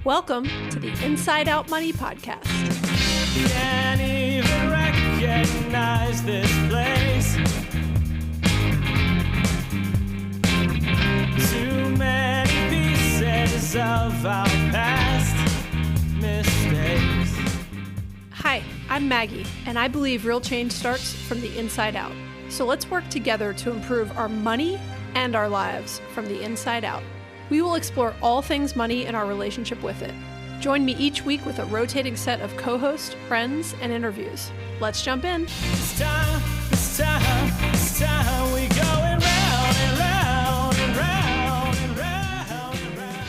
Welcome to the Inside Out Money Podcast. Can't even recognize this place. Too many pieces of our past mistakes. Hi, I'm Maggie, and I believe real change starts from the inside out. So let's work together to improve our money and our lives from the inside out. We will explore all things money and our relationship with it. Join me each week with a rotating set of co-hosts, friends, and interviews. Let's jump in. It's time, we going round and round and round and round and round.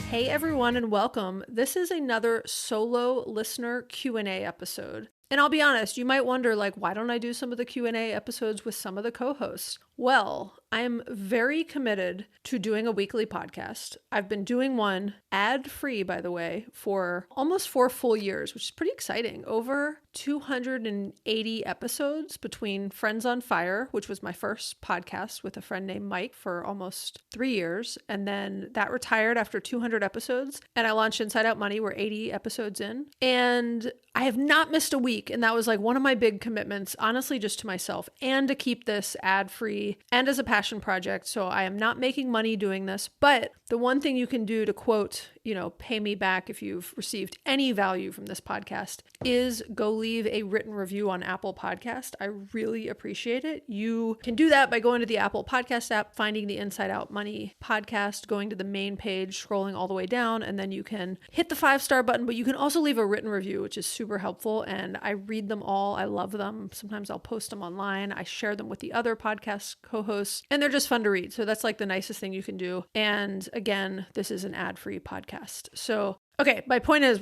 Hey everyone, and welcome. This is another solo listener Q&A episode. And I'll be honest, you might wonder, why don't I do some of the Q&A episodes with some of the co-hosts? Well, I'm very committed to doing a weekly podcast. I've been doing one ad-free, by the way, for almost 4 full years, which is pretty exciting. Over 280 episodes between Friends on Fire, which was my first podcast with a friend named Mike for almost 3 years. And then that retired after 200 episodes. And I launched Inside Out Money. We're 80 episodes in. And I have not missed a week. And that was one of my big commitments, honestly, just to myself and to keep this ad-free and as a passion project. So I am not making money doing this, but the one thing you can do to quote, pay me back if you've received any value from this podcast is go leave a written review on Apple Podcast. I really appreciate it. You can do that by going to the Apple Podcast app, finding the Inside Out Money podcast, going to the main page, scrolling all the way down, and then you can hit the 5-star button, but you can also leave a written review, which is super helpful. And I read them all. I love them. Sometimes I'll post them online. I share them with the other podcast co-hosts, and they're just fun to read. So that's the nicest thing you can do. And again, this is an ad-free podcast. So okay, my point is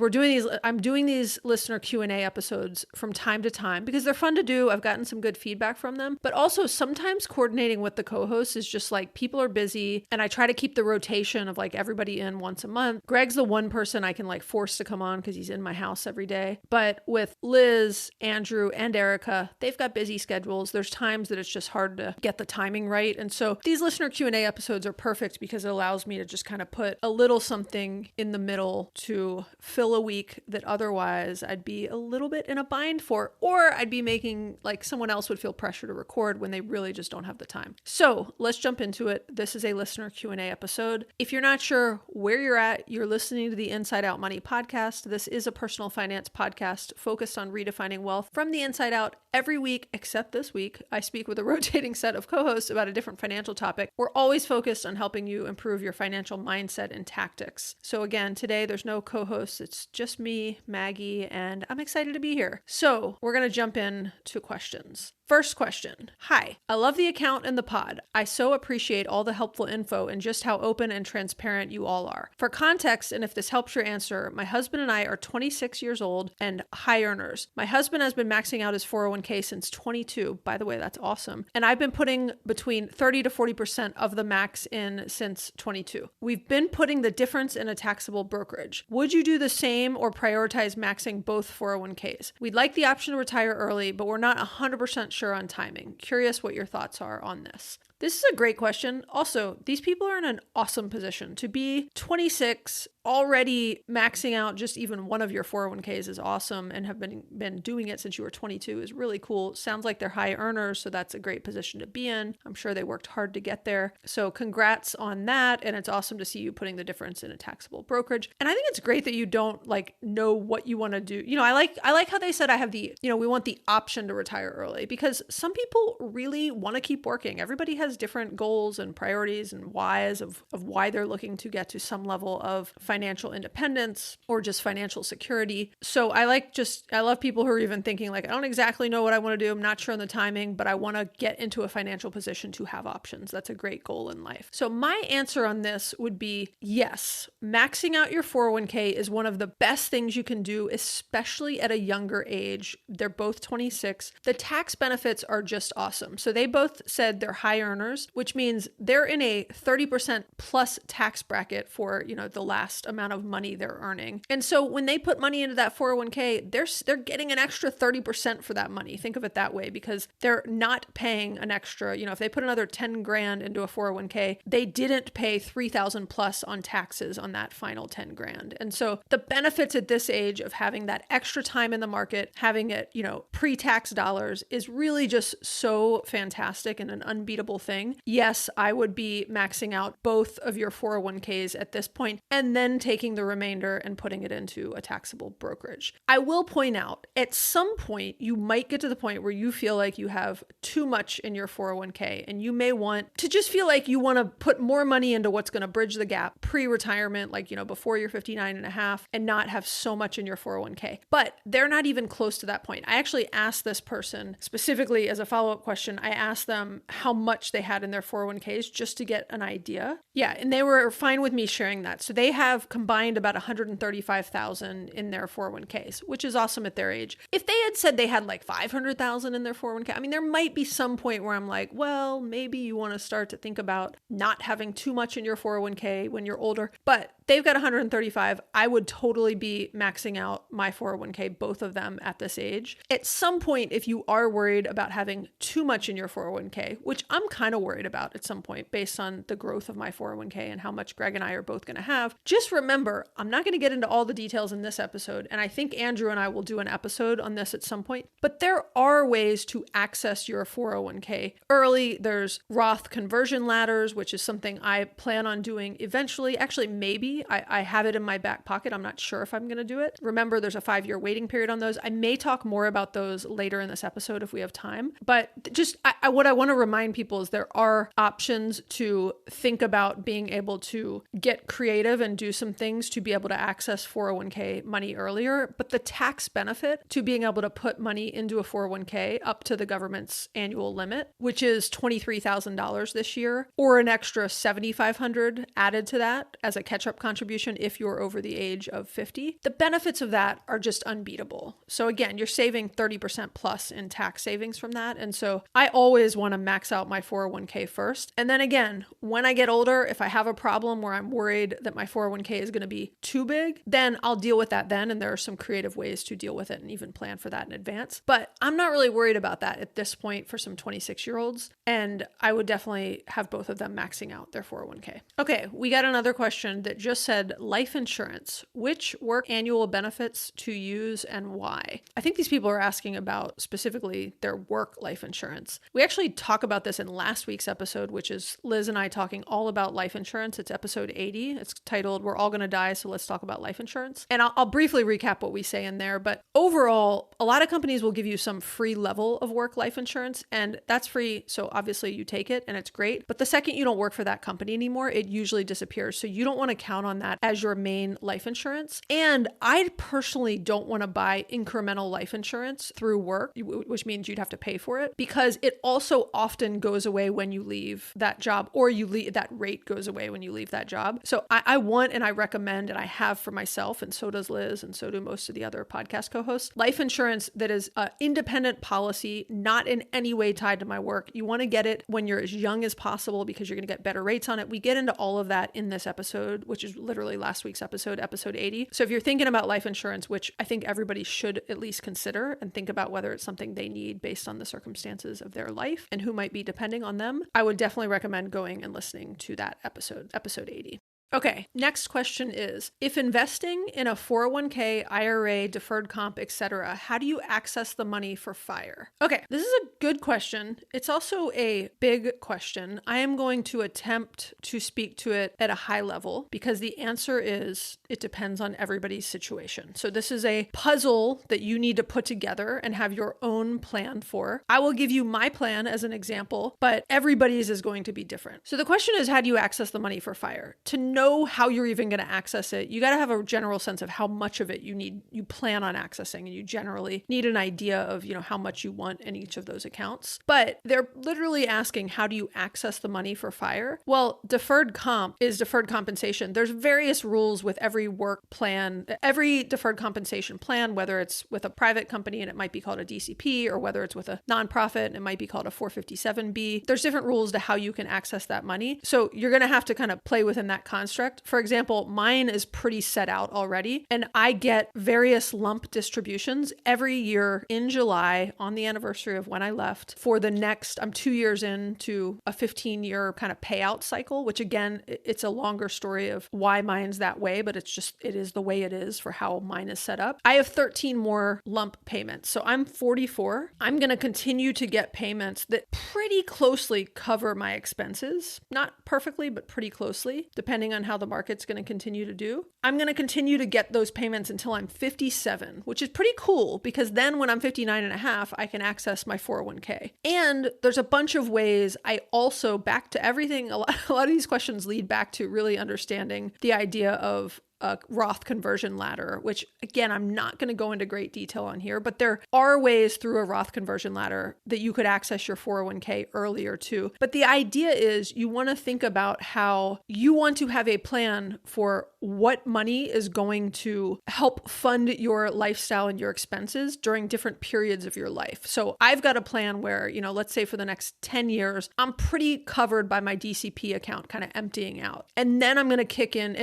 I'm doing these listener Q&A episodes from time to time because they're fun to do. I've gotten some good feedback from them, but also sometimes coordinating with the co-hosts is just people are busy, and I try to keep the rotation of everybody in once a month. Greg's the one person I can force to come on because he's in my house every day. But with Liz, Andrew, and Erica, they've got busy schedules. There's times that it's just hard to get the timing right. And so these listener Q&A episodes are perfect because it allows me to just kind of put a little something in the middle to fill a week that otherwise I'd be a little bit in a bind for, or I'd be making someone else would feel pressure to record when they really just don't have the time. So let's jump into it. This is a listener Q&A episode. If you're not sure where you're at, you're listening to the Inside Out Money podcast. This is a personal finance podcast focused on redefining wealth from the inside out. Every week, except this week, I speak with a rotating set of co-hosts about a different financial topic. We're always focused on helping you improve your financial mindset and tactics. So again, today there's no co-hosts. It's just me, Maggie, and I'm excited to be here. So we're going to jump in to questions. First question. Hi, I love the account and the pod. I so appreciate all the helpful info and just how open and transparent you all are. For context, and if this helps your answer, my husband and I are 26 years old and high earners. My husband has been maxing out his 401k since 22. By the way, that's awesome. And I've been putting between 30 to 40% of the max in since 22. We've been putting the difference in a taxable brokerage. Would you do the same or prioritize maxing both 401ks? We'd like the option to retire early, but we're not 100% sure on timing. Curious what your thoughts are on this. This is a great question. Also, these people are in an awesome position. To be 26, already maxing out just even one of your 401ks is awesome, and have been doing it since you were 22 is really cool. Sounds like they're high earners, so that's a great position to be in. I'm sure they worked hard to get there. So congrats on that, and it's awesome to see you putting the difference in a taxable brokerage. And I think it's great that you don't know what you want to do. I like how they said I have the, we want the option to retire early, because some people really want to keep working. Everybody has different goals and priorities and whys of why they're looking to get to some level of financial independence or just financial security. So I love people who are even thinking I don't exactly know what I want to do. I'm not sure on the timing, but I want to get into a financial position to have options. That's a great goal in life. So my answer on this would be yes. Maxing out your 401k is one of the best things you can do, especially at a younger age. They're both 26. The tax benefits are just awesome. So they both said they're high earners, which means they're in a 30% plus tax bracket for, the last vast amount of money they're earning. And so when they put money into that 401k, they're getting an extra 30% for that money. Think of it that way, because they're not paying an extra, if they put another 10 grand into a 401k, they didn't pay 3,000 plus on taxes on that final 10 grand. And so the benefits at this age of having that extra time in the market, having it, pre-tax dollars, is really just so fantastic and an unbeatable thing. Yes, I would be maxing out both of your 401ks at this point and then taking the remainder and putting it into a taxable brokerage. I will point out, at some point, you might get to the point where you feel like you have too much in your 401k, and you may want to just feel like you want to put more money into what's going to bridge the gap pre-retirement, like, before you're 59 and a half, and not have so much in your 401k. But they're not even close to that point. I actually asked this person specifically as a follow-up question. I asked them how much they had in their 401ks just to get an idea. Yeah, and they were fine with me sharing that. So they have combined about $135,000 in their 401ks, which is awesome at their age. If they had said they had like $500,000 in their 401k, I mean, there might be some point where I'm like, well, maybe you want to start to think about not having too much in your 401k when you're older. But they've got 135. I would totally be maxing out my 401k, both of them at this age. At some point, if you are worried about having too much in your 401k, which I'm kind of worried about at some point based on the growth of my 401k and how much Greg and I are both going to have, just remember, I'm not going to get into all the details in this episode. And I think Andrew and I will do an episode on this at some point, but there are ways to access your 401k early. There's Roth conversion ladders, which is something I plan on doing eventually. Actually, maybe I have it in my back pocket. I'm not sure if I'm going to do it. Remember, there's a 5-year waiting period on those. I may talk more about those later in this episode if we have time. But just what I want to remind people is there are options to think about being able to get creative and do some things to be able to access 401k money earlier. But the tax benefit to being able to put money into a 401k up to the government's annual limit, which is $23,000 this year, or an extra $7,500 added to that as a catch-up contribution if you're over the age of 50. The benefits of that are just unbeatable. So again, you're saving 30% plus in tax savings from that. And so I always want to max out my 401k first. And then again, when I get older, if I have a problem where I'm worried that my 401k is going to be too big, then I'll deal with that then. And there are some creative ways to deal with it and even plan for that in advance. But I'm not really worried about that at this point for some 26-year-olds. And I would definitely have both of them maxing out their 401k. Okay, we got another question that just said life insurance. Which work annual benefits to use and why? I think these people are asking about specifically their work life insurance. We actually talk about this in last week's episode, which is Liz and I talking all about life insurance. It's episode 80. It's titled, We're All Gonna Die, so let's talk about life insurance. And I'll briefly recap what we say in there. But overall, a lot of companies will give you some free level of work life insurance, and that's free. So obviously you take it and it's great. But the second you don't work for that company anymore, it usually disappears. So you don't want to count on that as your main life insurance. And I personally don't want to buy incremental life insurance through work, which means you'd have to pay for it, because it also often goes away when you leave that job, or that rate goes away when you leave that job. So I want, and I recommend, and I have for myself, and so does Liz, and so do most of the other podcast co-hosts, life insurance that is an independent policy, not in any way tied to my work. You want to get it when you're as young as possible because you're going to get better rates on it. We get into all of that in this episode, which is literally last week's episode 80. So if you're thinking about life insurance, which I think everybody should at least consider and think about whether it's something they need based on the circumstances of their life and who might be depending on them, I would definitely recommend going and listening to that episode 80. Okay, next question is, if investing in a 401k, IRA, deferred comp, etc., how do you access the money for FIRE? Okay, this is a good question. It's also a big question. I am going to attempt to speak to it at a high level because the answer is it depends on everybody's situation. So this is a puzzle that you need to put together and have your own plan for. I will give you my plan as an example, but everybody's is going to be different. So the question is, how do you access the money for FIRE? To know how you're even going to access it, you got to have a general sense of how much of it you plan on accessing, and you generally need an idea of, how much you want in each of those accounts. But they're literally asking, how do you access the money for FIRE? Well, deferred comp is deferred compensation. There's various rules with every work plan, every deferred compensation plan, whether it's with a private company and it might be called a DCP, or whether it's with a nonprofit and it might be called a 457B. There's different rules to how you can access that money. So you're going to have to kind of play within that construct construct. For example, mine is pretty set out already, and I get various lump distributions every year in July on the anniversary of when I left for the next, I'm 2 years into a 15-year kind of payout cycle, which again, it's a longer story of why mine's that way, but it is the way it is for how mine is set up. I have 13 more lump payments. So I'm 44. I'm going to continue to get payments that pretty closely cover my expenses. Not perfectly, but pretty closely, depending on how the market's going to continue to do. I'm going to continue to get those payments until I'm 57, which is pretty cool because then when I'm 59 and a half, I can access my 401k. And there's a bunch of ways I also, back to everything, a lot of these questions lead back to really understanding the idea of a Roth conversion ladder, which again, I'm not going to go into great detail on here, but there are ways through a Roth conversion ladder that you could access your 401k earlier too. But the idea is you want to think about how you want to have a plan for what money is going to help fund your lifestyle and your expenses during different periods of your life. So I've got a plan where, let's say for the next 10 years, I'm pretty covered by my DCP account kind of emptying out. And then I'm going to kick in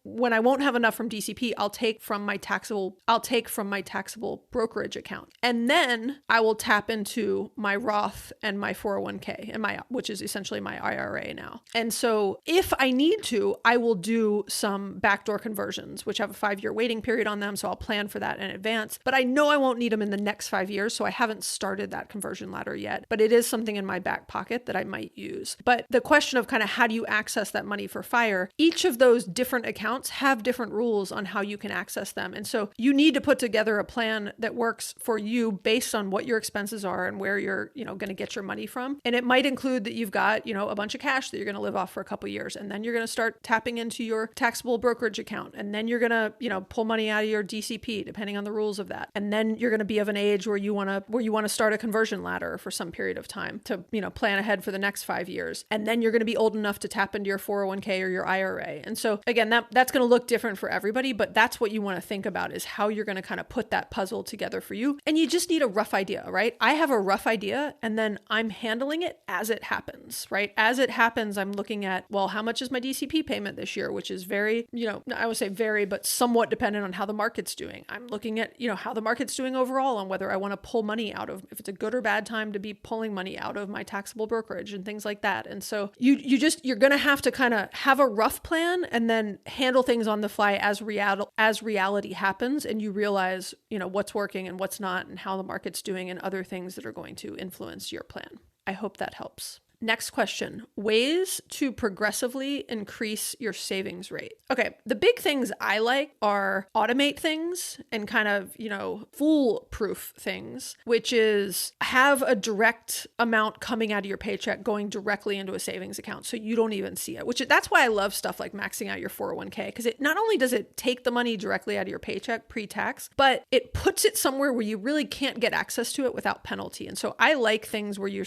when I won't have enough from DCP, I'll take from my taxable brokerage account. And then I will tap into my Roth and my 401k which is essentially my IRA now. And so if I need to, I will do some backdoor conversions, which have a 5-year waiting period on them. So I'll plan for that in advance, but I know I won't need them in the next 5 years. So I haven't started that conversion ladder yet, but it is something in my back pocket that I might use. But the question of kind of how do you access that money for FIRE, each of those different accounts have different rules on how you can access them. And so you need to put together a plan that works for you based on what your expenses are and where you're, going to get your money from. And it might include that you've got, a bunch of cash that you're going to live off for a couple of years. And then you're going to start tapping into your taxable brokerage account. And then you're going to, pull money out of your DCP, depending on the rules of that. And then you're going to be of an age where you want to start a conversion ladder for some period of time to, plan ahead for the next 5 years. And then you're going to be old enough to tap into your 401k or your IRA. And so again, that's going to look different for everybody, but that's what you want to think about is how you're going to kind of put that puzzle together for you. And you just need a rough idea, right? I have a rough idea and then I'm handling it as it happens, right? As it happens, I'm looking at, well, how much is my DCP payment this year, which is very, I would say very, but somewhat dependent on how the market's doing. I'm looking at, how the market's doing overall and whether I want to pull money out of, if it's a good or bad time to be pulling money out of my taxable brokerage and things like that. And so you're going to have to kind of have a rough plan and then handle things on the fly as reality happens. And you realize, what's working and what's not and how the market's doing and other things that are going to influence your plan. I hope that helps. Next question, ways to progressively increase your savings rate. Okay, the big things I like are automate things and kind of, foolproof things, which is have a direct amount coming out of your paycheck going directly into a savings account so you don't even see it, that's why I love stuff like maxing out your 401k, because it not only does it take the money directly out of your paycheck pre-tax, but it puts it somewhere where you really can't get access to it without penalty. And so I like things where you're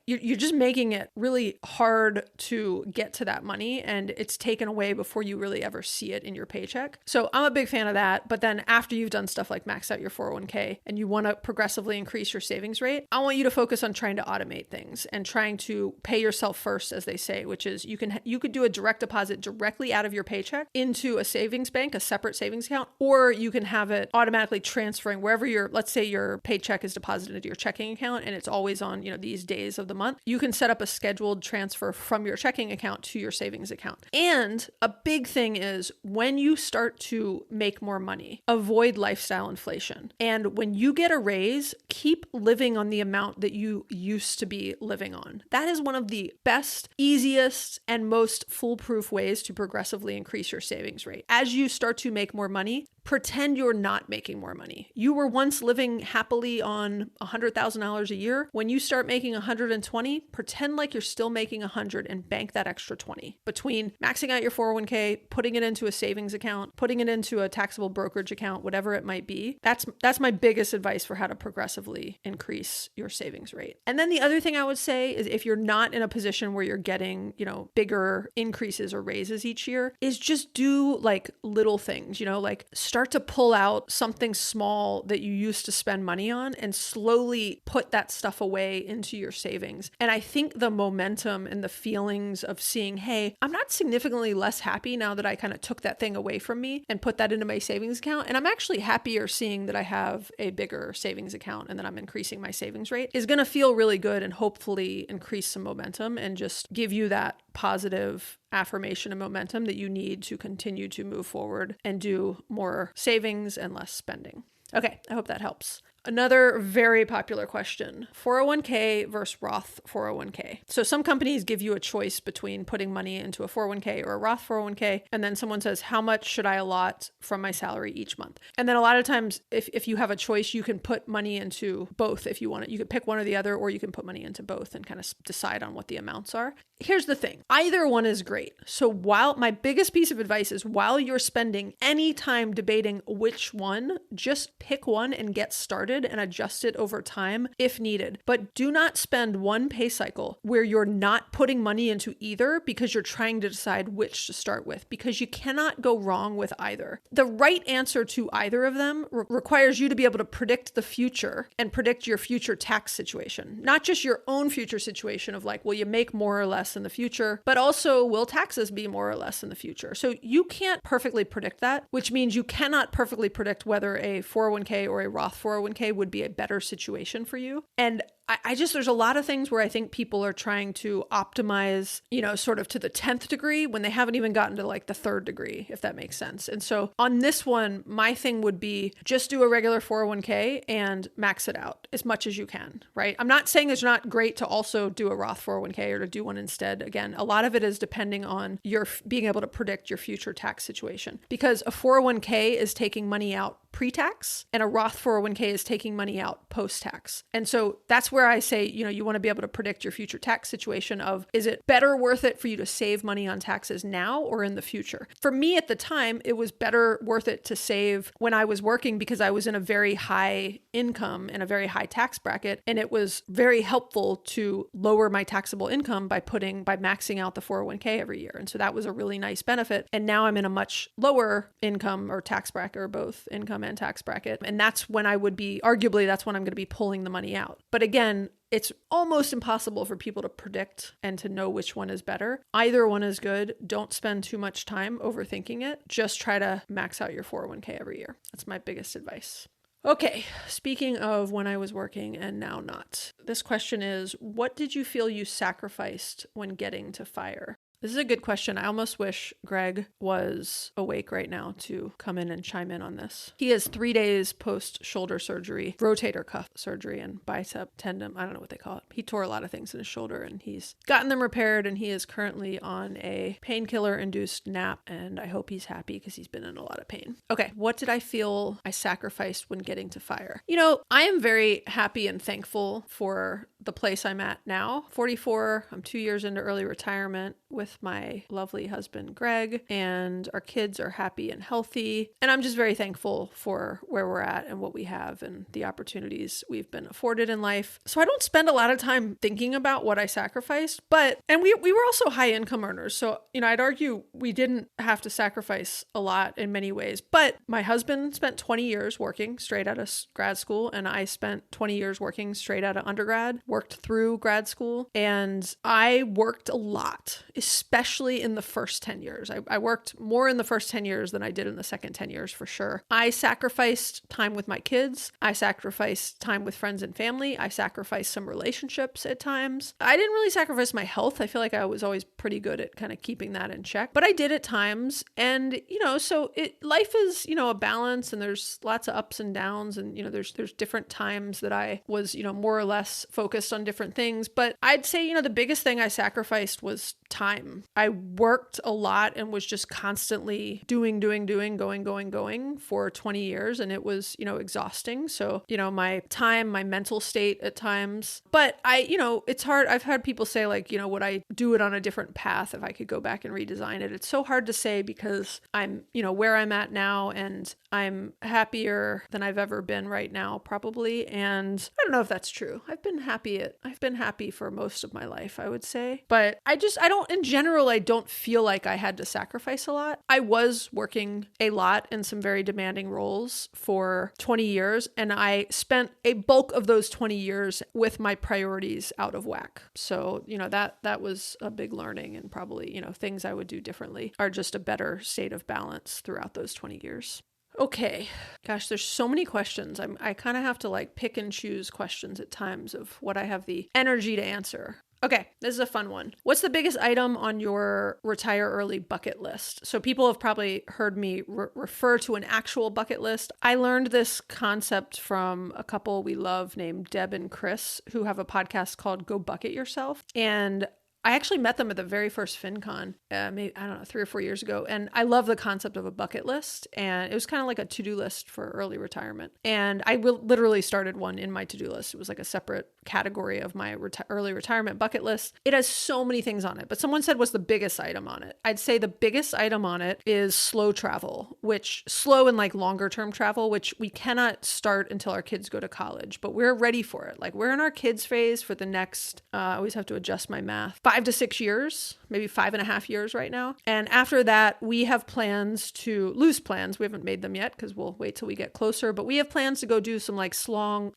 you're just making it really hard to get to that money and it's taken away before you really ever see it in your paycheck. So I'm a big fan of that. But then after you've done stuff like max out your 401k and you want to progressively increase your savings rate, I want you to focus on trying to automate things and trying to pay yourself first, as they say, which is you could do a direct deposit directly out of your paycheck into a savings bank, a separate savings account, or you can have it automatically transferring wherever let's say your paycheck is deposited into your checking account and it's always on, these days of the month. You can set up a scheduled transfer from your checking account to your savings account. And a big thing is when you start to make more money, avoid lifestyle inflation. And when you get a raise, keep living on the amount that you used to be living on. That is one of the best, easiest, and most foolproof ways to progressively increase your savings rate. As you start to make more money, pretend you're not making more money. You were once living happily on $100,000 a year. When you start making 120, pretend like you're still making 100 and bank that extra 20 between maxing out your 401k, putting it into a savings account, putting it into a taxable brokerage account, whatever it might be. That's my biggest advice for how to progressively increase your savings rate. And then the other thing I would say is if you're not in a position where you're getting, bigger increases or raises each year, is just do like little things, like start start to pull out something small that you used to spend money on and slowly put that stuff away into your savings. And I think the momentum and the feelings of seeing, hey, I'm not significantly less happy now that I kind of took that thing away from me and put that into my savings account. And I'm actually happier seeing that I have a bigger savings account and that I'm increasing my savings rate is going to feel really good and hopefully increase some momentum and just give you that positive affirmation and momentum that you need to continue to move forward and do more savings and less spending. Okay, I hope that helps. Another very popular question, 401k versus Roth 401k. So some companies give you a choice between putting money into a 401k or a Roth 401k. And then someone says, how much should I allot from my salary each month? And then a lot of times, if you have a choice, you can put money into both if you want it. You could pick one or the other, or you can put money into both and kind of decide on what the amounts are. Here's the thing. Either one is great. So while my biggest piece of advice is while you're spending any time debating which one, just pick one and get started and adjust it over time if needed. But do not spend one pay cycle where you're not putting money into either because you're trying to decide which to start with, because you cannot go wrong with either. The right answer to either of them requires you to be able to predict the future and predict your future tax situation, not just your own future situation of like, will you make more or less in the future, but also will taxes be more or less in the future? So you can't perfectly predict that, which means you cannot perfectly predict whether a 401k or a Roth 401k would be a better situation for you. And there's a lot of things where I think people are trying to optimize, sort of to the 10th degree when they haven't even gotten to like the 3rd degree, if that makes sense. And so on this one, my thing would be just do a regular 401k and max it out as much as you can, right? I'm not saying it's not great to also do a Roth 401k or to do one instead. Again, a lot of it is depending on your being able to predict your future tax situation, because a 401k is taking money out pre-tax and a Roth 401k is taking money out post-tax. And so that's where I say, you want to be able to predict your future tax situation of, is it better worth it for you to save money on taxes now or in the future? For me at the time, it was better worth it to save when I was working because I was in a very high income and a very high tax bracket. And it was very helpful to lower my taxable income by maxing out the 401k every year. And so that was a really nice benefit. And now I'm in a much lower income or tax bracket, or both income and tax bracket. And that's when I would be, arguably, that's when I'm going to be pulling the money out. But again, it's almost impossible for people to predict and to know which one is better. Either one is good. Don't spend too much time overthinking it. Just try to max out your 401k every year. That's my biggest advice. Okay, speaking of when I was working and now not. This question is, what did you feel you sacrificed when getting to FIRE? This is a good question. I almost wish Greg was awake right now to come in and chime in on this. He has 3 days post shoulder surgery, rotator cuff surgery, and bicep tendon. I don't know what they call it. He tore a lot of things in his shoulder and he's gotten them repaired, and he is currently on a painkiller induced nap, and I hope he's happy because he's been in a lot of pain. Okay, what did I feel I sacrificed when getting to FIRE? I am very happy and thankful for the place I'm at now. 44, I'm 2 years into early retirement with my lovely husband, Greg, and our kids are happy and healthy. And I'm just very thankful for where we're at and what we have and the opportunities we've been afforded in life. So I don't spend a lot of time thinking about what I sacrificed, and we were also high income earners. So, I'd argue we didn't have to sacrifice a lot in many ways, but my husband spent 20 years working straight out of grad school, and I spent 20 years working straight out of undergrad, worked through grad school, and I worked a lot, especially in the first 10 years. I worked more in the first 10 years than I did in the second 10 years for sure. I sacrificed time with my kids. I sacrificed time with friends and family. I sacrificed some relationships at times. I didn't really sacrifice my health. I feel like I was always pretty good at kind of keeping that in check, but I did at times. And, so life is, a balance, and there's lots of ups and downs, and, there's different times that I was, more or less focused on different things. But I'd say, the biggest thing I sacrificed was time. I worked a lot and was just constantly doing, going for 20 years. And it was, exhausting. So, my time, my mental state at times, but it's hard. I've had people say like, would I do it on a different path if I could go back and redesign it? It's so hard to say because I'm, where I'm at now, and I'm happier than I've ever been right now, probably. And I don't know if that's true. I've been happy for most of my life, I would say, but I don't in general, I don't feel like I had to sacrifice a lot. I was working a lot in some very demanding roles for 20 years, and I spent a bulk of those 20 years with my priorities out of whack. So, that was a big learning, and probably, things I would do differently are just a better state of balance throughout those 20 years. Okay. Gosh, there's so many questions. I kind of have to like pick and choose questions at times of what I have the energy to answer. Okay, this is a fun one. What's the biggest item on your retire early bucket list? So people have probably heard me refer to an actual bucket list. I learned this concept from a couple we love named Deb and Chris, who have a podcast called Go Bucket Yourself. And I actually met them at the very first FinCon, maybe, 3 or 4 years ago. And I love the concept of a bucket list. And it was kind of like a to-do list for early retirement. And I literally started one in my to-do list. It was like a separate category of my early retirement bucket list. It has so many things on it. But someone said, what's the biggest item on it? I'd say the biggest item on it is slow travel, which slow and like longer term travel, which we cannot start until our kids go to college. But we're ready for it. Like we're in our kids phase for the next, I always have to adjust my math, 5 to 6 years, maybe 5.5 years right now. And after that, we have plans to loose plans. We haven't made them yet because we'll wait till we get closer, but we have plans to go do some like slow,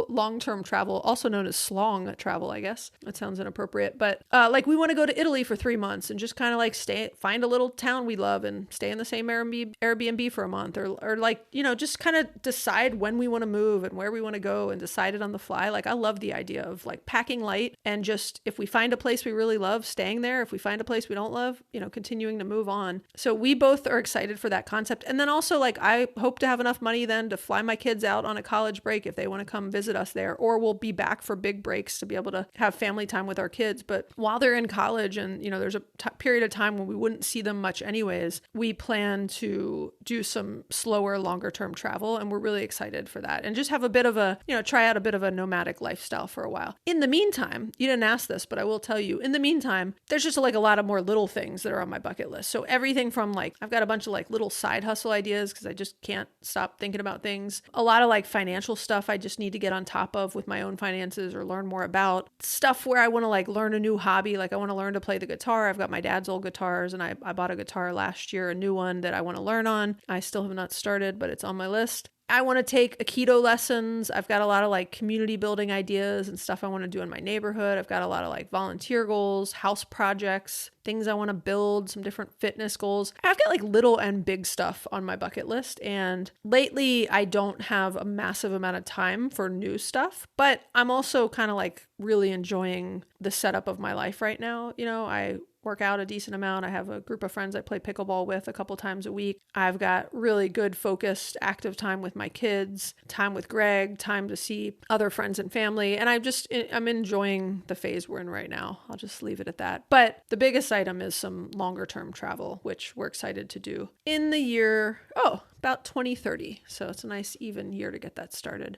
long-term travel, also known as slong travel, I guess. That sounds inappropriate, but like we want to go to Italy for 3 months and just kind of like find a little town we love and stay in the same Airbnb for a month or like, just kind of decide when we want to move and where we want to go and decide it on the fly. Like I love the idea of like packing light and just, if we find a place we really love, staying there. If we find a place we don't love, continuing to move on. So we both are excited for that concept. And then also like, I hope to have enough money then to fly my kids out on a college break if they want to come visit us there, or we'll be back for big breaks to be able to have family time with our kids. But while they're in college and, there's a period of time when we wouldn't see them much anyways, we plan to do some slower, longer term travel. And we're really excited for that. And just have a bit of a, try out a bit of a nomadic lifestyle for a while. In the meantime, you didn't ask this, but I will tell you, in the meantime, there's just like a lot of more little things that are on my bucket list. So everything from like, I've got a bunch of like little side hustle ideas because I just can't stop thinking about things. A lot of like financial stuff I just need to get on top of with my own finances or learn more about. Stuff where I want to like learn a new hobby. Like I want to learn to play the guitar. I've got my dad's old guitars and I bought a guitar last year, a new one that I want to learn on. I still have not started, but it's on my list. I want to take Aikido lessons. I've got a lot of like community building ideas and stuff I want to do in my neighborhood. I've got a lot of like volunteer goals, house projects, things I want to build, some different fitness goals. I've got like little and big stuff on my bucket list. And lately I don't have a massive amount of time for new stuff, but I'm also kind of like really enjoying the setup of my life right now. I work out a decent amount. I have a group of friends I play pickleball with a couple times a week. I've got really good, focused, active time with my kids, time with Greg, time to see other friends and family. And I'm enjoying the phase we're in right now. I'll just leave it at that. But the biggest item is some longer term travel, which we're excited to do in the year, about 2030. So it's a nice even year to get that started.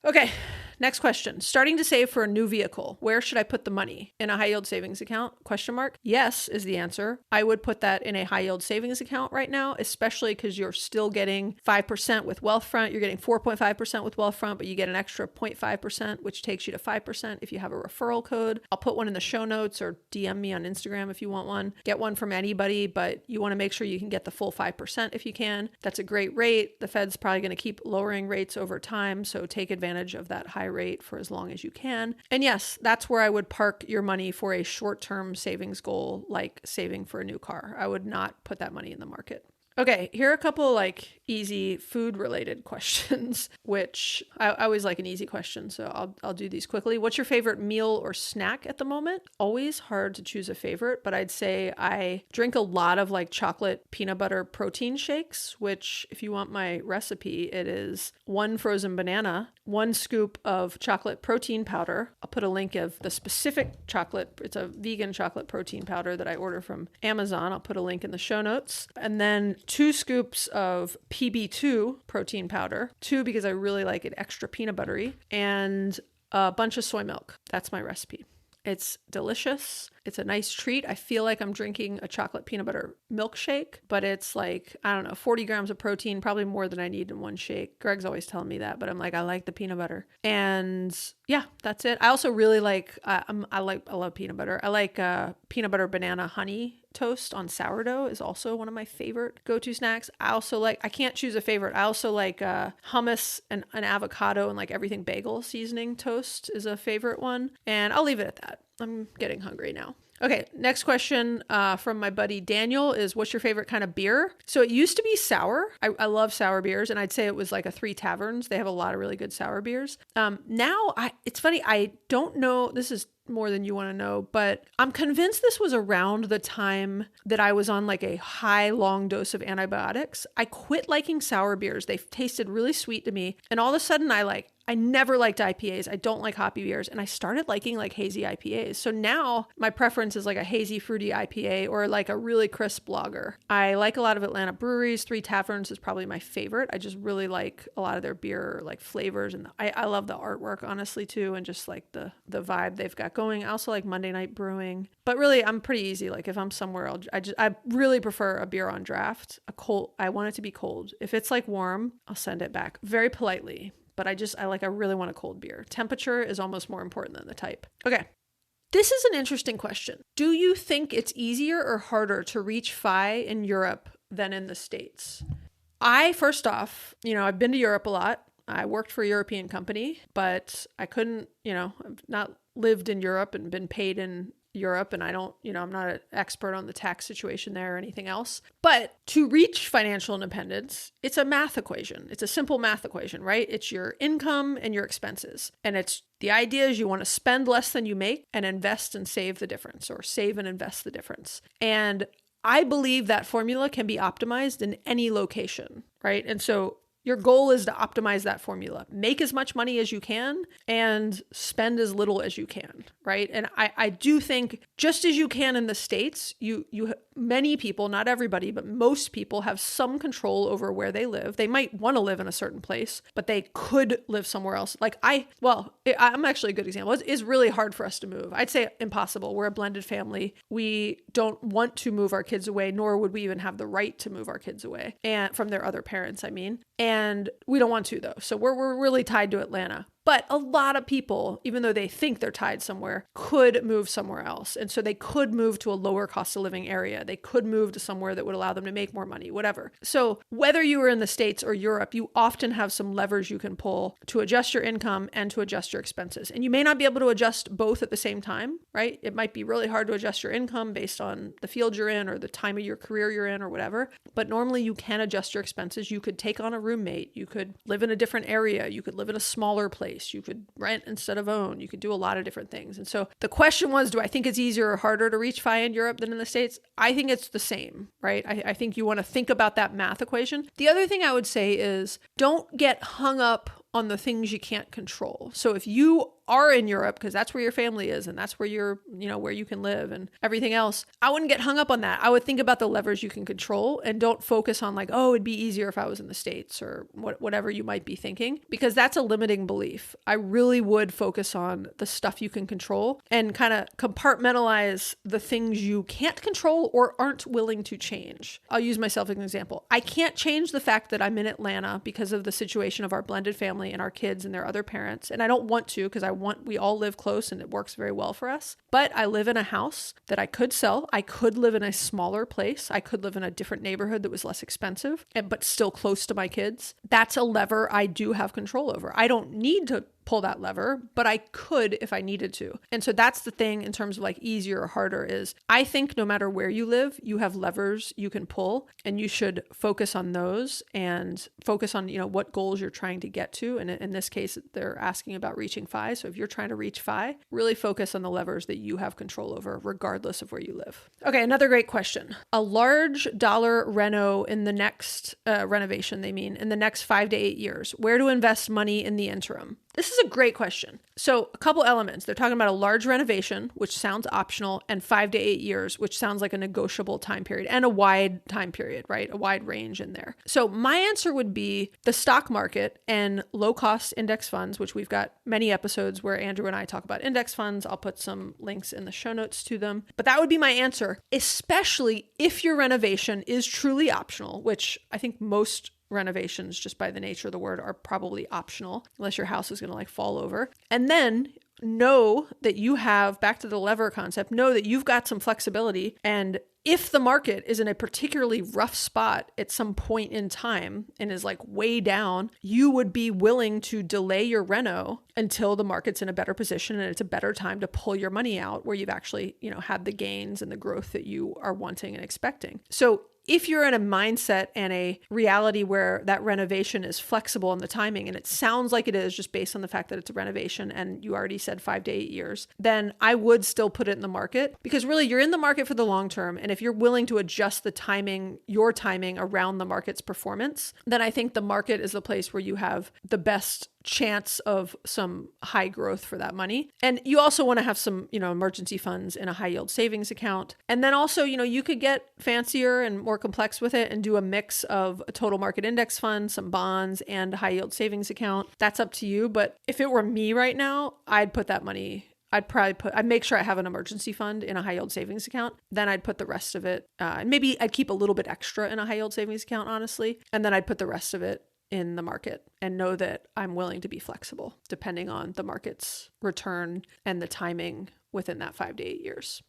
Okay, next question. Starting to save for a new vehicle. Where should I put the money? In a high yield savings account? Question mark. Yes is the answer. I would put that in a high yield savings account right now, especially because you're still getting 5% with Wealthfront. You're getting 4.5% with Wealthfront, but you get an extra 0.5%, which takes you to 5% if you have a referral code. I'll put one in the show notes or DM me on Instagram if you want one. Get one from anybody, but you want to make sure you can get the full 5% if you can. That's a great rate. The Fed's probably going to keep lowering rates over time, so take advantage of that high rate for as long as you can. And yes, that's where I would park your money for a short-term savings goal, like saving for a new car. I would not put that money in the market. Okay, here are a couple like easy food related questions, which I always like an easy question. So I'll do these quickly. What's your favorite meal or snack at the moment? Always hard to choose a favorite, but I'd say I drink a lot of like chocolate peanut butter protein shakes, which if you want my recipe, it is 1 frozen banana, 1 scoop of chocolate protein powder. I'll put a link of the specific chocolate. It's a vegan chocolate protein powder that I order from Amazon. I'll put a link in the show notes. And then 2 scoops of PB2 protein powder, 2 because I really like it extra peanut buttery, and a bunch of soy milk. That's my recipe. It's delicious. It's a nice treat. I feel like I'm drinking a chocolate peanut butter milkshake, but it's like, I don't know, 40 grams of protein, probably more than I need in one shake. Greg's always telling me that, but I'm like, I like the peanut butter. And yeah, that's it. I also really like, I love peanut butter. I like peanut butter banana honey toast on sourdough is also one of my favorite go-to snacks. I also like, I can't choose a favorite. I also like hummus and an avocado and like everything bagel seasoning toast is a favorite one. And I'll leave it at that. I'm getting hungry now. Okay, next question from my buddy Daniel is, what's your favorite kind of beer? So it used to be sour. I love sour beers, and I'd say it was like a Three Taverns. They have a lot of really good sour beers. Now, it's funny, I don't know, this is more than you want to know, but I'm convinced this was around the time that I was on like a high, long dose of antibiotics. I quit liking sour beers. They tasted really sweet to me. And all of a sudden I never liked IPAs. I don't like hoppy beers. And I started liking like hazy IPAs. So now my preference is like a hazy, fruity IPA or like a really crisp lager. I like a lot of Atlanta breweries. Three Taverns is probably my favorite. I just really like a lot of their beer like flavors. And I love the artwork, honestly, too. And just like the vibe they've got going. I also like Monday Night Brewing. But really, I'm pretty easy. Like if I'm somewhere, I really prefer a beer on draft. I want it to be cold. If it's like warm, I'll send it back very politely. But I really want a cold beer. Temperature is almost more important than the type. Okay. This is an interesting question. Do you think it's easier or harder to reach FI in Europe than in the States? First off, I've been to Europe a lot. I worked for a European company, but I couldn't, I've not lived in Europe and been paid in Europe, and I don't, I'm not an expert on the tax situation there or anything else. But to reach financial independence, it's a math equation. It's a simple math equation, right? It's your income and your expenses. And the idea is you want to spend less than you make and invest and save the difference, or save and invest the difference. And I believe that formula can be optimized in any location, right? And so your goal is to optimize that formula. Make as much money as you can and spend as little as you can, right? And I do think just as you can in the States, many people, not everybody, but most people have some control over where they live. They might want to live in a certain place, but they could live somewhere else. Like I'm actually a good example. It's really hard for us to move. I'd say impossible. We're a blended family. We don't want to move our kids away, nor would we even have the right to move our kids away, and from their other parents, and we don't want to though. So we're really tied to Atlanta. But a lot of people, even though they think they're tied somewhere, could move somewhere else. And so they could move to a lower cost of living area. They could move to somewhere that would allow them to make more money, whatever. So whether you are in the States or Europe, you often have some levers you can pull to adjust your income and to adjust your expenses. And you may not be able to adjust both at the same time, right? It might be really hard to adjust your income based on the field you're in or the time of your career you're in or whatever. But normally you can adjust your expenses. You could take on a roommate. You could live in a different area. You could live in a smaller place. You could rent instead of own. You could do a lot of different things. And so the question was, do I think it's easier or harder to reach FI in Europe than in the States? I think it's the same, right? I think you want to think about that math equation. The other thing I would say is don't get hung up on the things you can't control. So if you are in Europe, because that's where your family is and that's where you're, where you can live and everything else, I wouldn't get hung up on that. I would think about the levers you can control and don't focus on like, oh, it'd be easier if I was in the States or whatever you might be thinking, because that's a limiting belief. I really would focus on the stuff you can control and kind of compartmentalize the things you can't control or aren't willing to change. I'll use myself as an example. I can't change the fact that I'm in Atlanta because of the situation of our blended family and our kids and their other parents. And I don't want to, because we all live close and it works very well for us. But I live in a house that I could sell. I could live in a smaller place. I could live in a different neighborhood that was less expensive, but still close to my kids. That's a lever I do have control over. I don't need to pull that lever, but I could if I needed to. And so that's the thing in terms of like easier or harder is I think no matter where you live, you have levers you can pull and you should focus on those and focus on, what goals you're trying to get to. And in this case, they're asking about reaching FI. So if you're trying to reach FI, really focus on the levers that you have control over regardless of where you live. Okay, another great question. A large dollar reno in the next renovation, in the next 5 to 8 years, where to invest money in the interim? This is a great question. So a couple elements. They're talking about a large renovation, which sounds optional, and 5 to 8 years, which sounds like a negotiable time period and a wide time period, right? A wide range in there. So my answer would be the stock market and low-cost index funds, which we've got many episodes where Andrew and I talk about index funds. I'll put some links in the show notes to them. But that would be my answer, especially if your renovation is truly optional, which I think most renovations, just by the nature of the word, are probably optional unless your house is going to like fall over. And then know that you have, back to the lever concept, know that you've got some flexibility. And if the market is in a particularly rough spot at some point in time and is like way down, you would be willing to delay your reno until the market's in a better position and it's a better time to pull your money out where you've actually, had the gains and the growth that you are wanting and expecting. So if you're in a mindset and a reality where that renovation is flexible in the timing, and it sounds like it is just based on the fact that it's a renovation and you already said 5 to 8 years, then I would still put it in the market, because really you're in the market for the long term. And if you're willing to adjust the timing, your timing around the market's performance, then I think the market is the place where you have the best chance of some high growth for that money. And you also want to have some, emergency funds in a high yield savings account. And then also, you could get fancier and more complex with it and do a mix of a total market index fund, some bonds, and a high yield savings account. That's up to you. But if it were me right now, I'd put that money, I'd make sure I have an emergency fund in a high yield savings account. Then I'd put the rest of it, and maybe I'd keep a little bit extra in a high yield savings account, honestly. And then I'd put the rest of it in the market and know that I'm willing to be flexible depending on the market's return and the timing within that 5 to 8 years.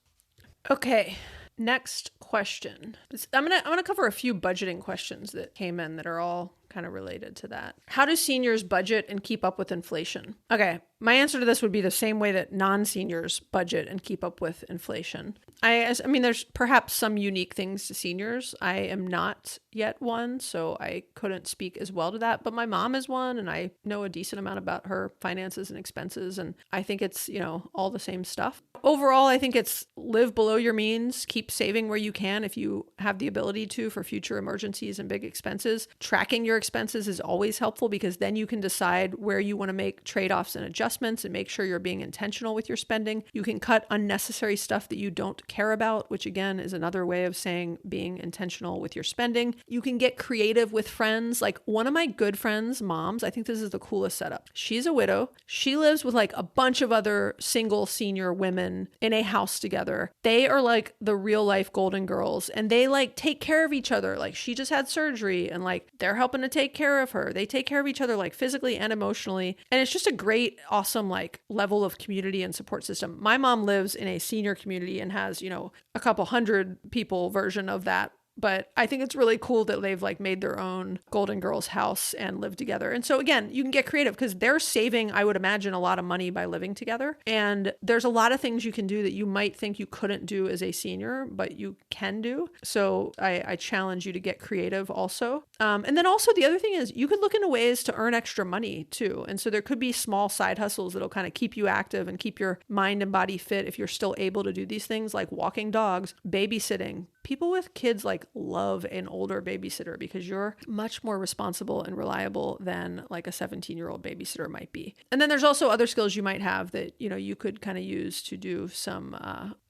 Okay. Next question. I'm gonna cover a few budgeting questions that came in that are all kind of related to that. How do seniors budget and keep up with inflation? Okay, my answer to this would be the same way that non-seniors budget and keep up with inflation. I mean, there's perhaps some unique things to seniors. I am not yet one, so I couldn't speak as well to that, but my mom is one, and I know a decent amount about her finances and expenses, and I think it's, all the same stuff. Overall, I think it's live below your means, keep saving where you can if you have the ability to for future emergencies and big expenses. Tracking your expenses is always helpful, because then you can decide where you want to make trade-offs and adjustments and make sure you're being intentional with your spending. You can cut unnecessary stuff that you don't care about, which again is another way of saying being intentional with your spending. You can get creative with friends. Like one of my good friends' moms, I think this is the coolest setup. She's a widow. She lives with like a bunch of other single senior women in a house together. They are like the real life Golden Girls, and they like take care of each other. Like she just had surgery and like they're helping to take care of her. They take care of each other like physically and emotionally. And it's just a great, awesome like level of community and support system. My mom lives in a senior community and has, a couple hundred people version of that. But I think it's really cool that they've like made their own Golden Girls house and live together. And so again, you can get creative because they're saving, I would imagine, a lot of money by living together. And there's a lot of things you can do that you might think you couldn't do as a senior, but you can do. So I challenge you to get creative also. And then also the other thing is you could look into ways to earn extra money too. And so there could be small side hustles that'll kind of keep you active and keep your mind and body fit if you're still able to do these things, like walking dogs, babysitting. People with kids like love an older babysitter because you're much more responsible and reliable than like a 17-year-old babysitter might be. And then there's also other skills you might have that, you could kind of use to do some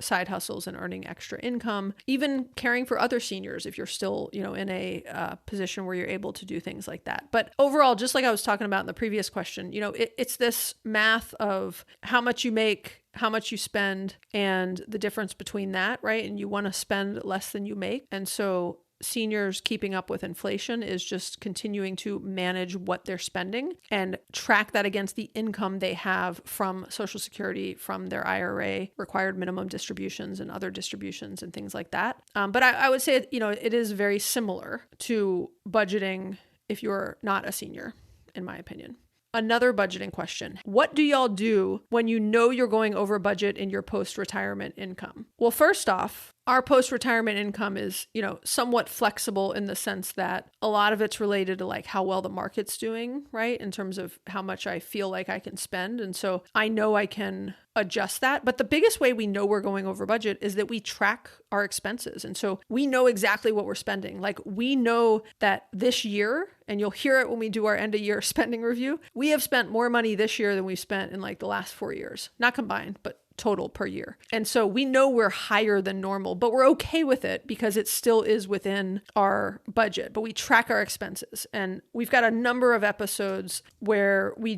side hustles and earning extra income, even caring for other seniors if you're still, in a position where you're able to do things like that. But overall, just like I was talking about in the previous question, it's this math of how much you make, how much you spend, and the difference between that, right? And you want to spend less than you make. And so seniors keeping up with inflation is just continuing to manage what they're spending and track that against the income they have from Social Security, from their IRA, required minimum distributions and other distributions and things like that. But I would say, it is very similar to budgeting if you're not a senior, in my opinion. Another budgeting question. What do y'all do when you know you're going over budget in your post-retirement income? Well, first off, our post-retirement income is, somewhat flexible in the sense that a lot of it's related to like how well the market's doing, right? In terms of how much I feel like I can spend. And so I know I can adjust that. But the biggest way we know we're going over budget is that we track our expenses. And so we know exactly what we're spending. Like we know that this year, and you'll hear it when we do our end of year spending review, we have spent more money this year than we've spent in like the last 4 years, not combined, but total per year. And so we know we're higher than normal, but we're okay with it because it still is within our budget, but we track our expenses. And we've got a number of episodes where we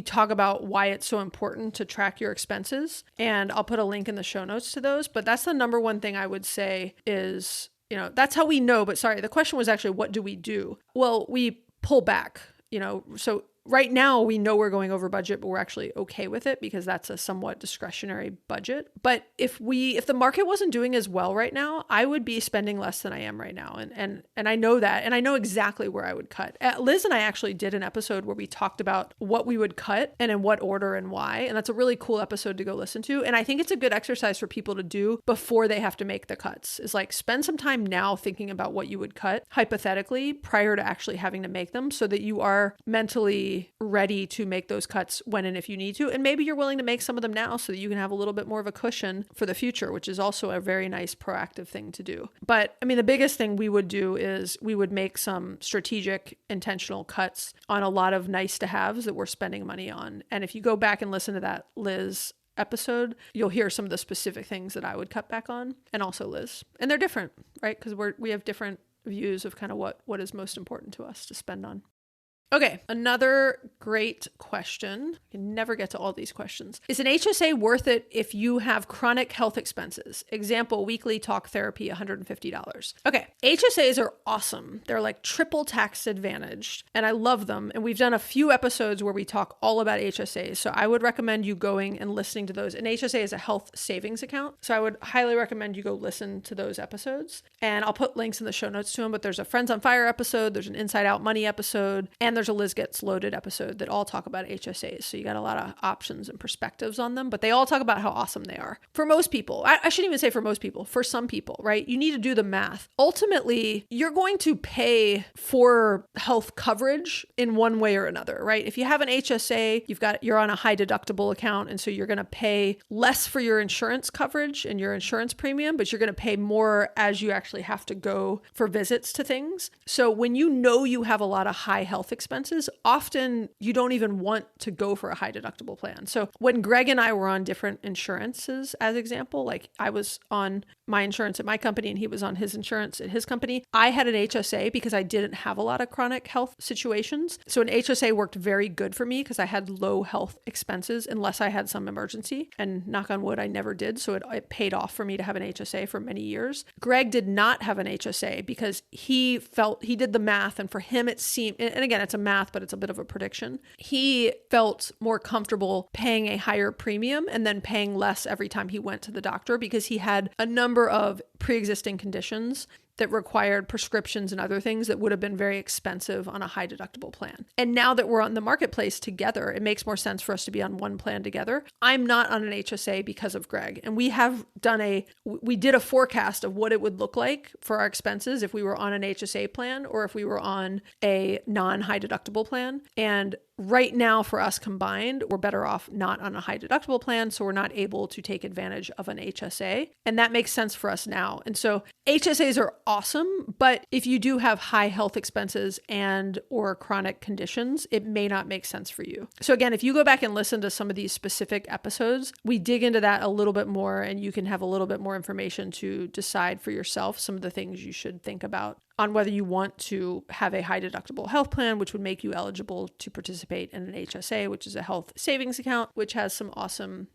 talk about why it's so important to track your expenses. And I'll put a link in the show notes to those, but that's the number one thing I would say is, that's how we know. But sorry, the question was actually, what do we do? Well, we pull back, so right now, we know we're going over budget, but we're actually okay with it because that's a somewhat discretionary budget. But if the market wasn't doing as well right now, I would be spending less than I am right now. And I know that, and I know exactly where I would cut. Liz and I actually did an episode where we talked about what we would cut and in what order and why. And that's a really cool episode to go listen to. And I think it's a good exercise for people to do before they have to make the cuts, is like spend some time now thinking about what you would cut hypothetically prior to actually having to make them so that you are mentally ready to make those cuts when and if you need to. And maybe you're willing to make some of them now so that you can have a little bit more of a cushion for the future, which is also a very nice proactive thing to do. But I mean, the biggest thing we would do is we would make some strategic, intentional cuts on a lot of nice to haves that we're spending money on. And if you go back and listen to that Liz episode, you'll hear some of the specific things that I would cut back on, and also Liz. And they're different, right? Because we have different views of kind of what is most important to us to spend on. Okay, another great question. I can never get to all these questions. Is an HSA worth it if you have chronic health expenses? Example, weekly talk therapy, $150. Okay, HSAs are awesome. They're like triple tax advantaged, and I love them. And we've done a few episodes where we talk all about HSAs. So I would recommend you going and listening to those. An HSA is a health savings account. So I would highly recommend you go listen to those episodes. And I'll put links in the show notes to them, but there's a Friends on Fire episode, there's an Inside Out Money episode, and there's a Liz Gets Loaded episode that all talk about HSAs. So you got a lot of options and perspectives on them, but they all talk about how awesome they are. For most people, I shouldn't even say for most people, for some people, right? You need to do the math. Ultimately, you're going to pay for health coverage in one way or another, right? If you have an HSA, you're on a high deductible account, and so you're going to pay less for your insurance coverage and your insurance premium, but you're going to pay more as you actually have to go for visits to things. So when you know you have a lot of high health expenses, often you don't even want to go for a high deductible plan. So when Greg and I were on different insurances, as example, like I was on my insurance at my company and he was on his insurance at his company, I had an HSA because I didn't have a lot of chronic health situations. So an HSA worked very good for me because I had low health expenses unless I had some emergency, and knock on wood, I never did. So it paid off for me to have an HSA for many years. Greg did not have an HSA because he did the math, and for him it seemed, and again, it's a math, but it's a bit of a prediction. He felt more comfortable paying a higher premium and then paying less every time he went to the doctor because he had a number of pre-existing conditions that required prescriptions and other things that would have been very expensive on a high deductible plan. And now that we're on the marketplace together, it makes more sense for us to be on one plan together. I'm not on an HSA because of Greg. And we did a forecast of what it would look like for our expenses if we were on an HSA plan or if we were on a non-high deductible plan. And right now for us combined, we're better off not on a high deductible plan. So we're not able to take advantage of an HSA. And that makes sense for us now. And so HSAs are awesome, but if you do have high health expenses and or chronic conditions, it may not make sense for you. So again, if you go back and listen to some of these specific episodes, we dig into that a little bit more, and you can have a little bit more information to decide for yourself some of the things you should think about on whether you want to have a high deductible health plan, which would make you eligible to participate in an HSA, which is a health savings account, which has some awesome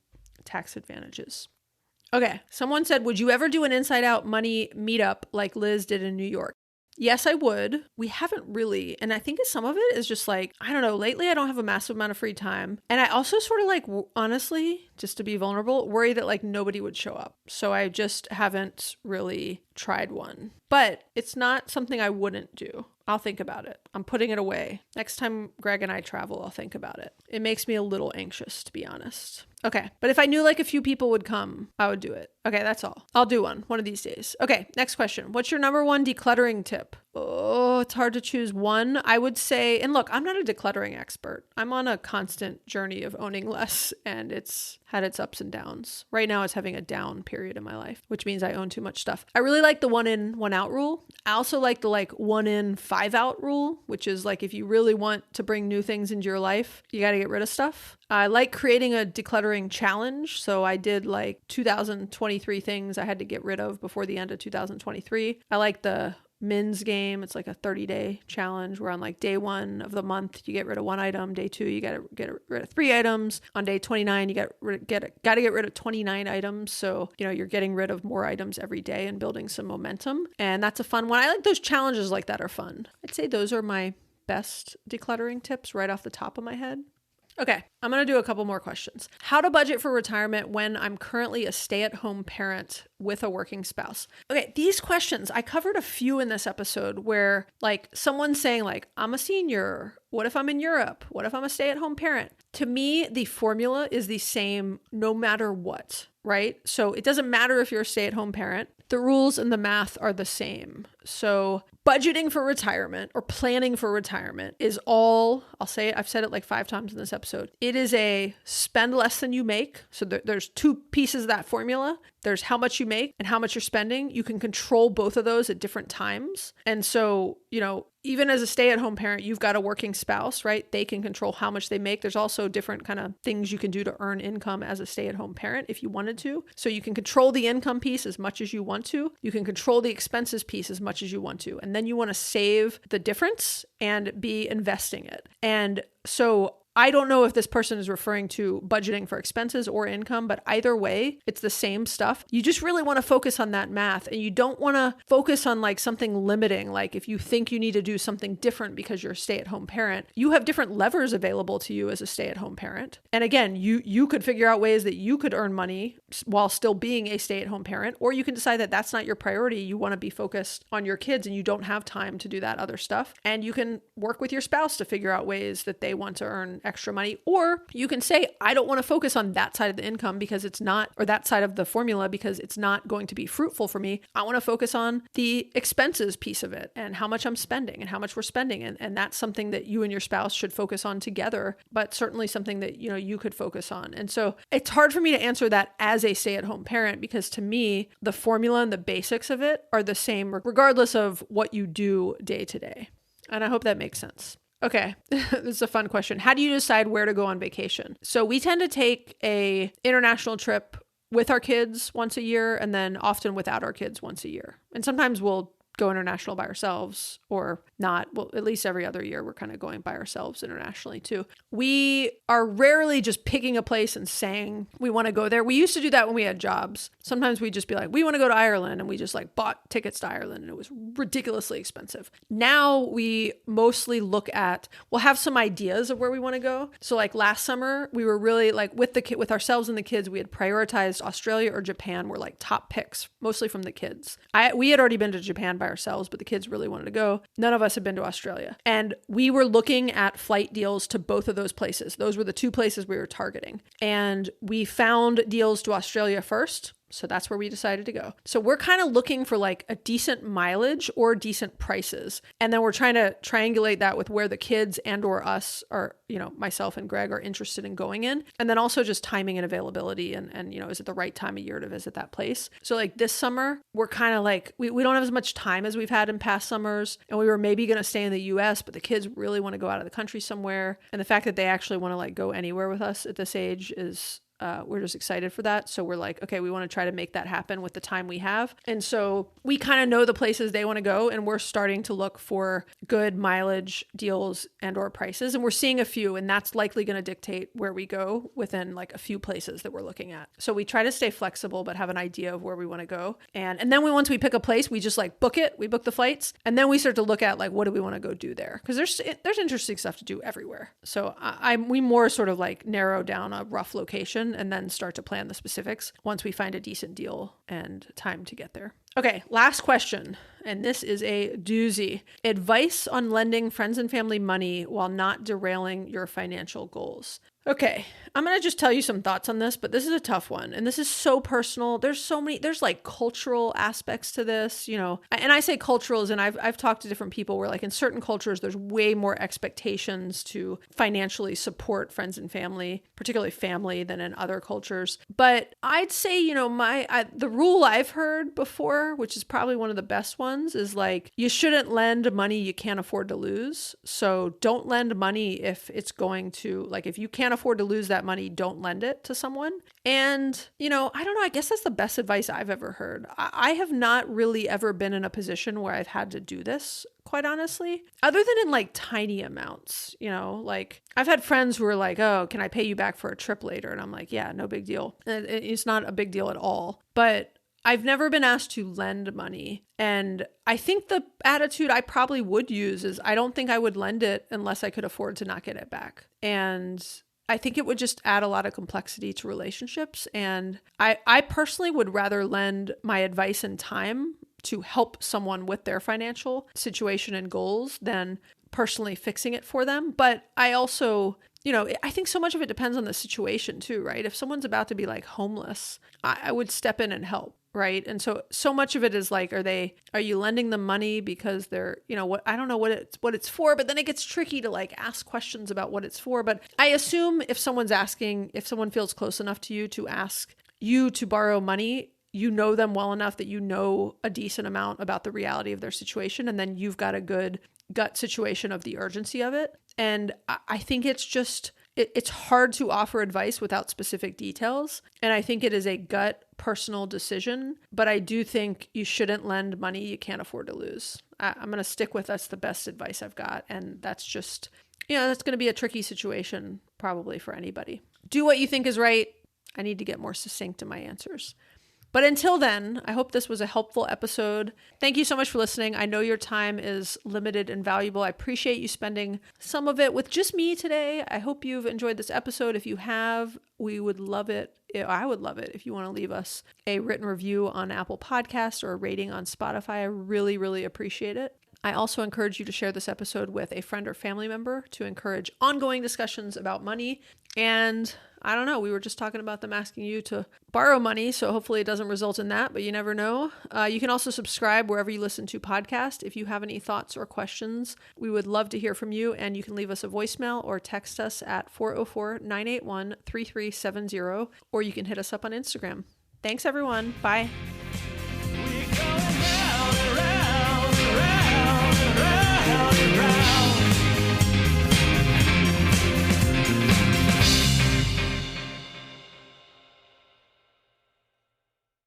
tax advantages. Okay, someone said, would you ever do an Inside Out Money meetup like Liz did in New York? Yes, I would. We haven't really. And I think some of it is just like, I don't know, lately I don't have a massive amount of free time. And I also sort of like, honestly, just to be vulnerable, worry that like nobody would show up. So I just haven't really tried one. But it's not something I wouldn't do. I'll think about it. I'm putting it away. Next time Greg and I travel, I'll think about it. It makes me a little anxious, to be honest. Okay. But if I knew like a few people would come, I would do it. Okay, that's all. I'll do one of these days. Okay, next question. What's your number one decluttering tip? Oh, it's hard to choose one. I would say, and look, I'm not a decluttering expert. I'm on a constant journey of owning less, and it's had its ups and downs. Right now it's having a down period in my life, which means I own too much stuff. I really like the 1 in, 1 out rule. I also like the 1 in, 5 out rule, which is like if you really want to bring new things into your life, you got to get rid of stuff. I like creating a decluttering challenge. So I did 2023 things I had to get rid of before the end of 2023. I like the Min's game. It's like a 30-day challenge where on day 1 of the month, you get rid of 1 item. Day 2, you got to get rid of 3 items. On day 29, you got to get rid of 29 items. So, you're getting rid of more items every day and building some momentum. And that's a fun one. I like those challenges like that are fun. I'd say those are my best decluttering tips right off the top of my head. Okay, I'm going to do a couple more questions. How to budget for retirement when I'm currently a stay-at-home parent with a working spouse. Okay, these questions, I covered a few in this episode where someone's saying I'm a senior. What if I'm in Europe? What if I'm a stay-at-home parent? To me, the formula is the same no matter what, right? So it doesn't matter if you're a stay-at-home parent. The rules and the math are the same. So budgeting for retirement or planning for retirement is all, I'll say it, I've said it 5 times in this episode. It is a spend less than you make. So there's 2 pieces of that formula. There's how much you make and how much you're spending. You can control both of those at different times. And so, even as a stay-at-home parent, you've got a working spouse, right? They can control how much they make. There's also different kind of things you can do to earn income as a stay-at-home parent if you wanted to. So you can control the income piece as much as you want to. You can control the expenses piece as much as you want to. And then you want to save the difference and be investing it. And so I don't know if this person is referring to budgeting for expenses or income, but either way, it's the same stuff. You just really want to focus on that math, and you don't want to focus on something limiting. If you think you need to do something different because you're a stay-at-home parent, you have different levers available to you as a stay-at-home parent. And again, you could figure out ways that you could earn money while still being a stay-at-home parent, or you can decide that that's not your priority. You want to be focused on your kids and you don't have time to do that other stuff. And you can work with your spouse to figure out ways that they want to earn extra money. Or you can say, I don't want to focus on that side of the income because it's not, or that side of the formula because it's not going to be fruitful for me. I want to focus on the expenses piece of it and how much I'm spending and how much we're spending. And that's something that you and your spouse should focus on together, but certainly something that, you could focus on. And so it's hard for me to answer that as a stay-at-home parent because to me, the formula and the basics of it are the same regardless of what you do day to day. And I hope that makes sense. Okay, this is a fun question. How do you decide where to go on vacation? So we tend to take a international trip with our kids once a year and then often without our kids once a year. And sometimes we'll go international by ourselves or not. Well, at least every other year we're kind of going by ourselves internationally too. We are rarely just picking a place and saying we want to go there. We used to do that when we had jobs. Sometimes we'd just be like, we want to go to Ireland, and we just bought tickets to Ireland and it was ridiculously expensive. Now we mostly we'll have some ideas of where we want to go. So last summer we were really with ourselves and the kids, we had prioritized Australia or Japan were top picks, mostly from the kids. We had already been to Japan by ourselves, but the kids really wanted to go. None of us had been to Australia. And we were looking at flight deals to both of those places. Those were the 2 places we were targeting. And we found deals to Australia first. So that's where we decided to go. So we're kind of looking for a decent mileage or decent prices. And then we're trying to triangulate that with where the kids and or us are, myself and Greg are interested in going in. And then also just timing and availability and is it the right time of year to visit that place? So this summer, we're kind of we don't have as much time as we've had in past summers. And we were maybe going to stay in the US, but the kids really want to go out of the country somewhere. And the fact that they actually want to go anywhere with us at this age is we're just excited for that. So we're okay, we want to try to make that happen with the time we have. And so we kind of know the places they want to go, and we're starting to look for good mileage deals and or prices. And we're seeing a few, and that's likely going to dictate where we go within a few places that we're looking at. So we try to stay flexible, but have an idea of where we want to go. And then once we pick a place, we just book it, we book the flights, and then we start to look at what do we want to go do there? Because there's interesting stuff to do everywhere. So we more sort of narrow down a rough location and then start to plan the specifics once we find a decent deal and time to get there. Okay, last question. And this is a doozy. Advice on lending friends and family money while not derailing your financial goals. Okay, I'm going to just tell you some thoughts on this, but this is a tough one. And this is so personal. There's like cultural aspects to this, and I say cultural as in I've talked to different people where like in certain cultures, there's way more expectations to financially support friends and family, particularly family, than in other cultures. But I'd say, the rule I've heard before, which is probably one of the best ones, is like, you shouldn't lend money you can't afford to lose. So don't lend money if it's going to, like, if you can't afford to lose that money, don't lend it to someone. And, I don't know, I guess that's the best advice I've ever heard. I have not really ever been in a position where I've had to do this, quite honestly, other than in like tiny amounts, like I've had friends who are like, oh, can I pay you back for a trip later? And I'm like, yeah, no big deal. It's not a big deal at all. But I've never been asked to lend money. And I think the attitude I probably would use is I don't think I would lend it unless I could afford to not get it back. And I think it would just add a lot of complexity to relationships. And I personally would rather lend my advice and time to help someone with their financial situation and goals than personally fixing it for them. But I also, I think so much of it depends on the situation too, right? If someone's about to be like homeless, I would step in and help. Right. And so much of it is like, are you lending them money because they're, I don't know what it's for, but then it gets tricky to like ask questions about what it's for. But I assume if someone feels close enough to you to ask you to borrow money, you know them well enough that you know a decent amount about the reality of their situation. And then you've got a good gut situation of the urgency of it. And I think it's just, it's hard to offer advice without specific details. And I think it is a gut personal decision, but I do think you shouldn't lend money you can't afford to lose. I'm going to stick with that's the best advice I've got. And that's just, that's going to be a tricky situation probably for anybody. Do what you think is right. I need to get more succinct in my answers. But until then, I hope this was a helpful episode. Thank you so much for listening. I know your time is limited and valuable. I appreciate you spending some of it with just me today. I hope you've enjoyed this episode. If you have, we would love it. I would love it if you want to leave us a written review on Apple Podcasts or a rating on Spotify. I really, really appreciate it. I also encourage you to share this episode with a friend or family member to encourage ongoing discussions about money. And I don't know, we were just talking about them asking you to borrow money, so hopefully it doesn't result in that, but you never know. You can also subscribe wherever you listen to podcasts. If you have any thoughts or questions, we would love to hear from you, and you can leave us a voicemail or text us at 404-981-3370, or you can hit us up on Instagram. Thanks, everyone. Bye. We're going